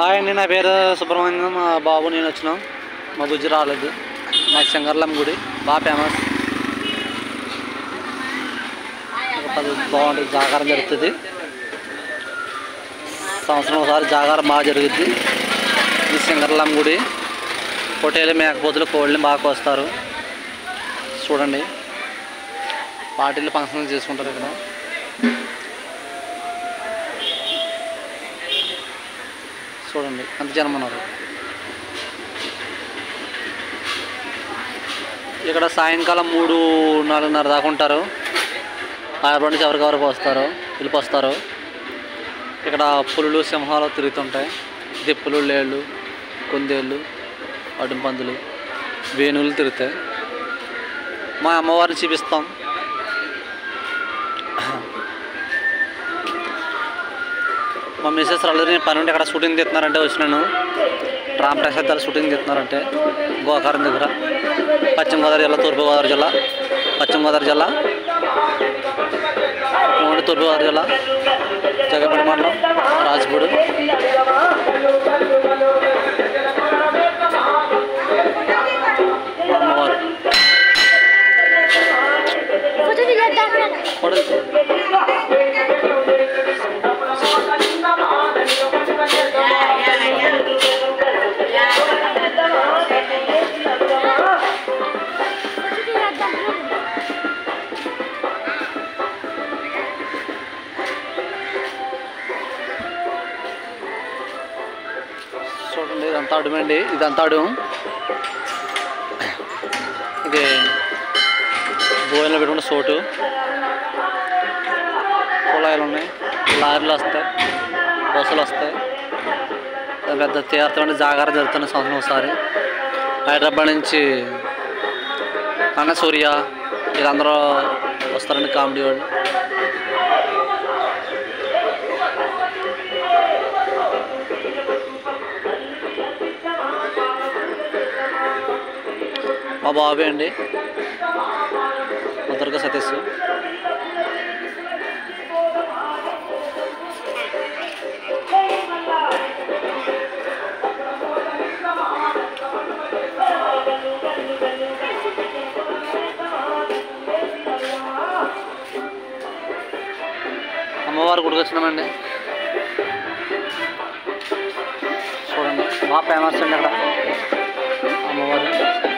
Hi అండి, నా పేరు సుబ్రహ్మణ్యం. మా బాబు నేను వచ్చినాం. మా బుజ్జి రాలేదు. మా శంకర్లం గుడి బాగా ఫేమస్. బాగుంటుంది, జాగారం జరుగుతుంది. సంవత్సరం ఒకసారి జాగారం బాగా జరుగుద్ది. ఈ శంకర్లం గుడి పొట్టేలు మేకపోతులు కోళ్ళని బాగా కోస్తారు. చూడండి, పార్టీలు ఫంక్షన్లు చేసుకుంటారు ఇక్కడ. చూడండి ఎంత జనం ఉన్నారు. ఇక్కడ సాయంకాలం 3-4:30 దాకా ఉంటారు. అప్పటి నుంచి ఎవరికెవరికి వస్తారు, పిలిపొస్తారు. ఇక్కడ పులులు సింహాలు తిరుగుతుంటాయి. దిప్పులు, లేళ్ళు, కుందేళ్ళు, అడుంపందులు, వేణువులు తిరుగుతాయి. మా అమ్మవారిని చూపిస్తాం. మా మిస్సెస్ ఆల్రెడీ పని ఉంటే ఇక్కడ షూటింగ్ తీస్తున్నారంటే వచ్చినాను. రామప్రసాద్ గారు షూటింగ్ తీస్తున్నారంటే గోకారం దగ్గర. పశ్చిమ గోదావరి జిల్లా, తూర్పుగోదావరి జిల్లా, పశ్చిమ గోదావరి జిల్లా, తూర్పుగోదావరి జిల్లా, జగపేట మండలం, రాజపూడి. అమ్మవారు చూడండి, ఇదంతా అడుమండి. ఇదంతా అడు. ఇది భోజనంలో పెట్టుకుంటే చోటు. కుళాయిలు ఉన్నాయి, లారీలు వస్తాయి, బస్సులు వస్తాయి. పెద్ద తీర్థం అంటే జాగారం జరుగుతున్న సంవత్సరం ఒకసారి. హైదరాబాద్ నుంచి అన్న సూర్య వీళ్ళందరూ వస్తారండి, కామెడీ వాళ్ళు. మా బాబే అండి, మా దుర్గా సతీష్. అమ్మవారు గుడికి వచ్చినామండి. చూడండి, బాగా ఫేమస్ అండి అక్కడ అమ్మవారు.